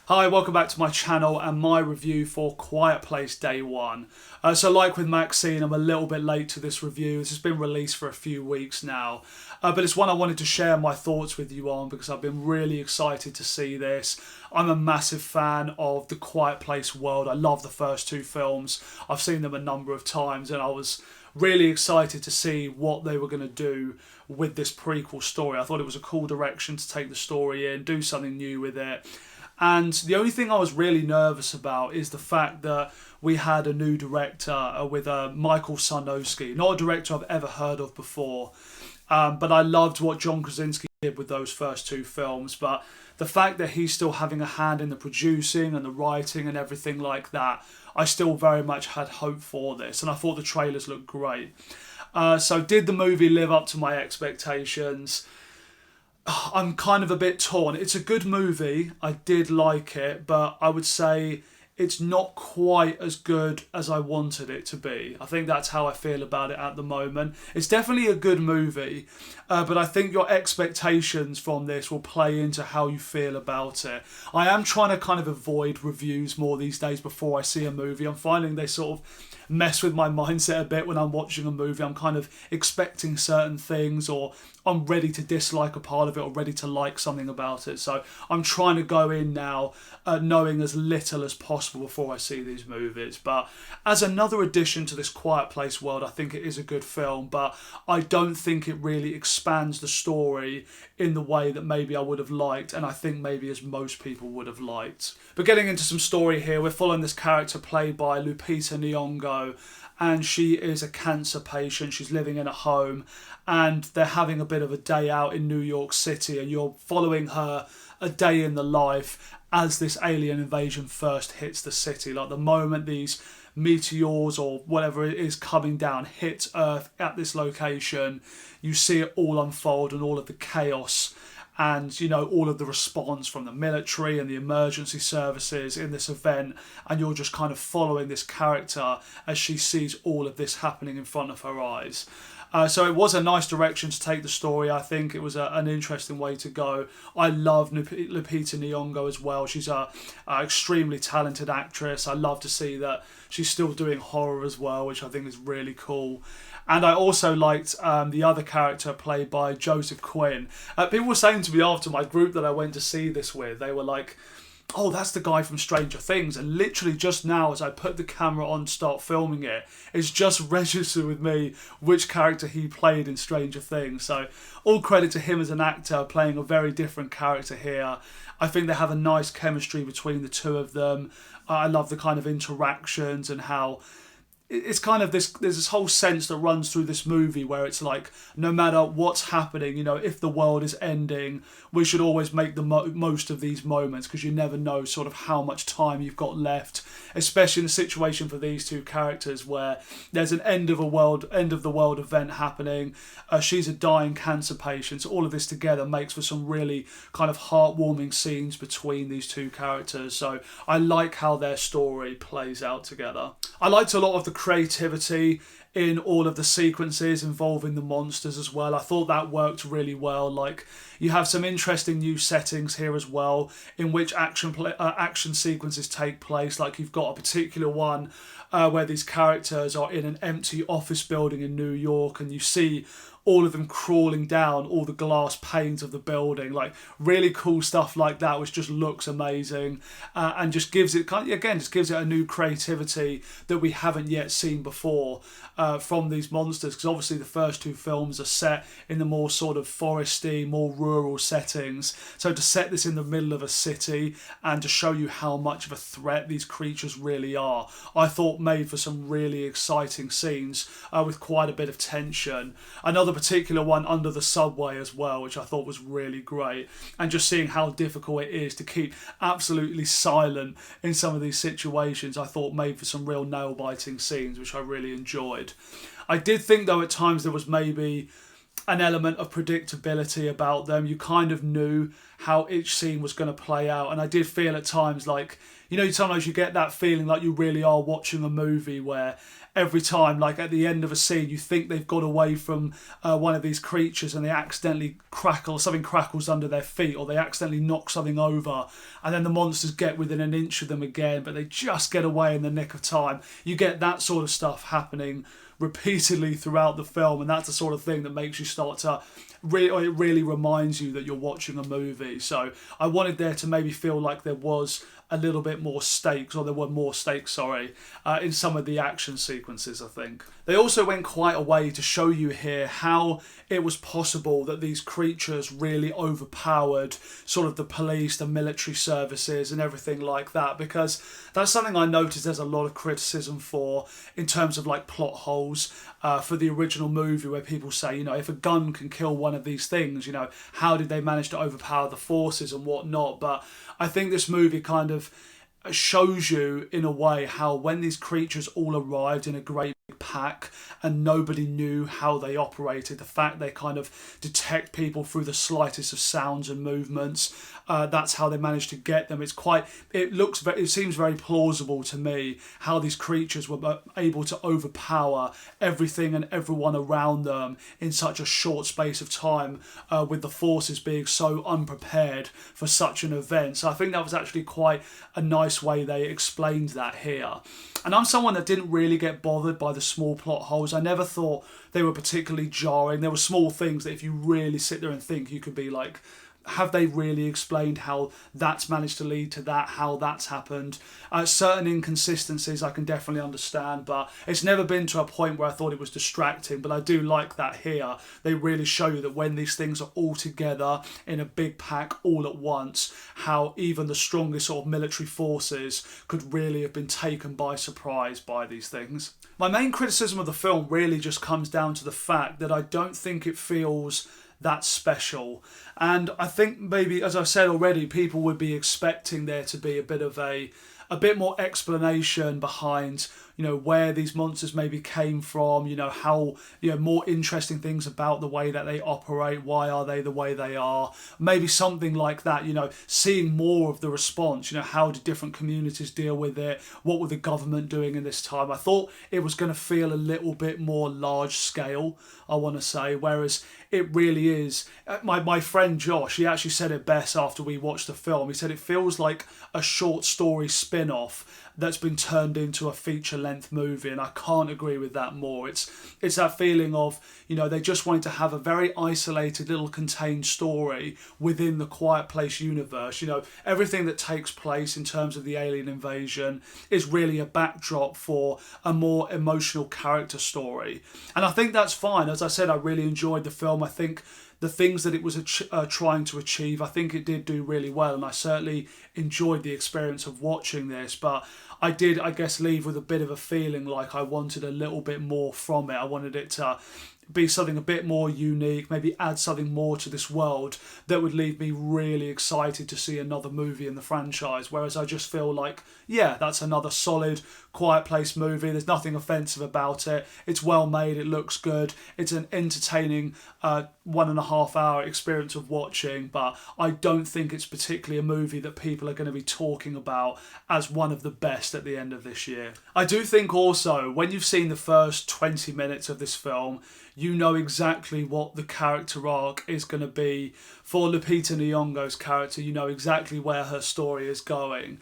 Hi, welcome back to my channel and my review for Quiet Place Day 1. So like with Maxine, I'm a little bit late to this review. This has been released for a few weeks now. But it's one I wanted to share my thoughts with you on because I've been really excited to see this. I'm a massive fan of the Quiet Place world. I love the first two films. I've seen them a number of times and I was really excited to see what they were going to do with this prequel story. I thought it was a cool direction to take the story in, do something new with it. And the only thing I was really nervous about is the fact that we had a new director with Michael Sarnowski, not a director I've ever heard of before. But I loved what John Krasinski did with those first two films. But the fact that he's still having a hand in the producing and the writing and everything like that, I still very much had hope for this. And I thought the trailers looked great. So did the movie live up to my expectations? I'm kind of a bit torn. It's a good movie. I did like it, but I would say it's not quite as good as I wanted it to be. I think that's how I feel about it at the moment. It's definitely a good movie, but I think your expectations from this will play into how you feel about it. I am trying to kind of avoid reviews more these days before I see a movie. I'm finding they sort of mess with my mindset a bit when I'm watching a movie. I'm kind of expecting certain things, or I'm ready to dislike a part of it or ready to like something about it. So I'm trying to go in now knowing as little as possible before I see these movies. But as another addition to this Quiet Place world, I think it is a good film, but I don't think it really expands the story in the way that maybe I would have liked, and I think maybe as most people would have liked. But getting into some story here, we're following this character played by Lupita Nyong'o, and she is a cancer patient. She's living in a home and they're having a bit of a day out in New York City, and you're following her a day in the life as this alien invasion first hits the city. Like the moment these meteors or whatever it is coming down hits Earth at this location, you see it all unfold and all of the chaos and, you know, all of the response from the military and the emergency services in this event, and you're just kind of following this character as she sees all of this happening in front of her eyes. So it was a nice direction to take the story. I think it was an interesting way to go. I love Lupita Nyong'o as well. She's a extremely talented actress. I love to see that she's still doing horror as well, which I think is really cool. And I also liked the other character played by Joseph Quinn. People were saying to me after my group that I went to see this with, they were like, oh, that's the guy from Stranger Things. And literally just now, as I put the camera on to start filming it, it's just registered with me which character he played in Stranger Things. So all credit to him as an actor playing a very different character here. I think they have a nice chemistry between the two of them. I love the kind of interactions and how it's kind of there's this whole sense that runs through this movie where it's like, no matter what's happening, you know, if the world is ending, we should always make the most of these moments, because you never know sort of how much time you've got left, especially in a situation for these two characters where there's an end of the world event happening. She's a dying cancer patient. So all of this together makes for some really kind of heartwarming scenes between these two characters. So I like how their story plays out together. I liked a lot of the creativity in all of the sequences involving the monsters as well. I thought that worked really well. Like, you have some interesting new settings here as well in which action sequences take place. Like, you've got a particular one where these characters are in an empty office building in New York, and you see all of them crawling down all the glass panes of the building. Like, really cool stuff like that, which just looks amazing and just gives it a new creativity that we haven't yet seen before from these monsters, because obviously the first two films are set in the more sort of foresty, more rural settings. So to set this in the middle of a city and to show you how much of a threat these creatures really are, I thought made for some really exciting scenes with quite a bit of tension. Another particular one under the subway as well, which I thought was really great, and just seeing how difficult it is to keep absolutely silent in some of these situations, I thought made for some real nail-biting scenes, which I really enjoyed. I did think though at times there was maybe an element of predictability about them. You kind of knew how each scene was going to play out. And I did feel at times like, you know, sometimes you get that feeling like you really are watching a movie where every time, like at the end of a scene, you think they've got away from one of these creatures and they accidentally something crackles under their feet, or they accidentally knock something over, and then the monsters get within an inch of them again, but they just get away in the nick of time. You get that sort of stuff happening repeatedly throughout the film, and that's the sort of thing that makes you start to it really reminds you that you're watching a movie. So I wanted there to maybe feel like there was a little bit more stakes, or there were more stakes, in some of the action sequences, I think. They also went quite a way to show you here how it was possible that these creatures really overpowered sort of the police, the military services and everything like that, because that's something I noticed there's a lot of criticism for in terms of like plot holes for the original movie, where people say, you know, if a gun can kill one of these things, you know, how did they manage to overpower the forces and whatnot? But I think this movie kind of shows you in a way how when these creatures all arrived in a great pack and nobody knew how they operated, the fact they kind of detect people through the slightest of sounds and movements, that's how they managed to get them. It seems very plausible to me how these creatures were able to overpower everything and everyone around them in such a short space of time, with the forces being so unprepared for such an event. So I think that was actually quite a nice way they explained that here. And I'm someone that didn't really get bothered by the small plot holes. I never thought they were particularly jarring. There were small things that if you really sit there and think, you could be like, have they really explained how that's managed to lead to that, how that's happened? Certain inconsistencies I can definitely understand, but it's never been to a point where I thought it was distracting. But I do like that here. They really show you that when these things are all together in a big pack all at once, how even the strongest sort of military forces could really have been taken by surprise by these things. My main criticism of the film really just comes down to the fact that I don't think it feels that special. And I think maybe, as I've said already, people would be expecting there to be a bit more explanation behind, you know, where these monsters maybe came from, you know, how, you know, more interesting things about the way that they operate, why are they the way they are, maybe something like that, you know, seeing more of the response, you know, how did different communities deal with it, what were the government doing in this time. I thought it was going to feel a little bit more large scale, I want to say, whereas it really is. My friend Josh, he actually said it best after we watched the film. He said it feels like a short story spin-off that's been turned into a feature-length movie, and I can't agree with that more. It's that feeling of, you know, they just wanted to have a very isolated little contained story within the Quiet Place universe. You know, everything that takes place in terms of the alien invasion is really a backdrop for a more emotional character story. And I think that's fine. As I said, I really enjoyed the film. I think the things that it was trying to achieve, I think it did do really well, and I certainly enjoyed the experience of watching this. But I did, I guess, leave with a bit of a feeling like I wanted a little bit more from it. I wanted it to be something a bit more unique, maybe add something more to this world that would leave me really excited to see another movie in the franchise. Whereas I just feel like, yeah, that's another solid Quiet Place movie. There's nothing offensive about it. It's well made. It looks good. It's an entertaining 1.5 hour experience of watching, but I don't think it's particularly a movie that people are going to be talking about as one of the best at the end of this year. I do think also, when you've seen the first 20 minutes of this film, you know exactly what the character arc is going to be for Lupita Nyong'o's character. You know exactly where her story is going.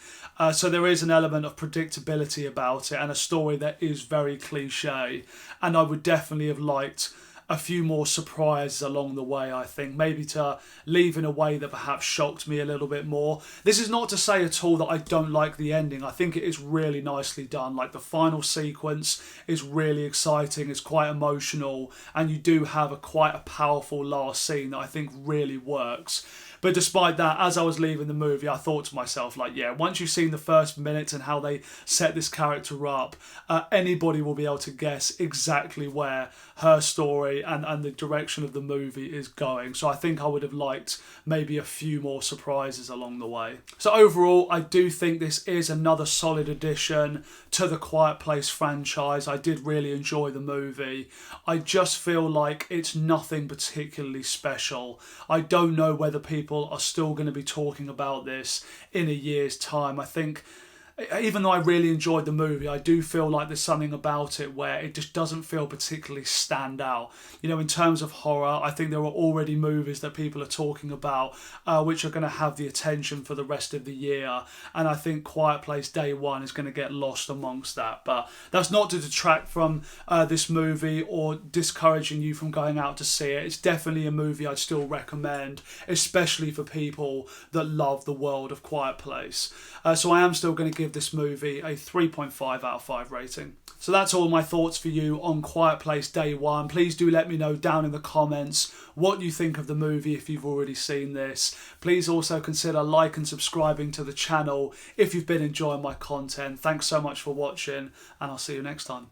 So there is an element of predictability about it, and a story that is very cliche. And I would definitely have liked a few more surprises along the way, I think. Maybe to leave in a way that perhaps shocked me a little bit more. This is not to say at all that I don't like the ending. I think it is really nicely done. Like, the final sequence is really exciting, it's quite emotional, and you do have quite a powerful last scene that I think really works. But despite that, as I was leaving the movie, I thought to myself, like, yeah, once you've seen the first minutes and how they set this character up, anybody will be able to guess exactly where her story and the direction of the movie is going. So I think I would have liked maybe a few more surprises along the way. So overall, I do think this is another solid addition to the Quiet Place franchise. I did really enjoy the movie. I just feel like it's nothing particularly special. I don't know whether people are still going to be talking about this in a year's time. I think, even though I really enjoyed the movie, I do feel like there's something about it where it just doesn't feel particularly stand out. You know, in terms of horror, I think there are already movies that people are talking about which are going to have the attention for the rest of the year. And I think Quiet Place Day One is going to get lost amongst that. But that's not to detract from this movie or discouraging you from going out to see it. It's definitely a movie I'd still recommend, especially for people that love the world of Quiet Place. So I am still going to give this movie a 3.5 out of 5 rating. So that's all my thoughts for you on Quiet Place Day One. Please do let me know down in the comments what you think of the movie if you've already seen this. Please also consider like and subscribing to the channel if you've been enjoying my content. Thanks so much for watching, and I'll see you next time.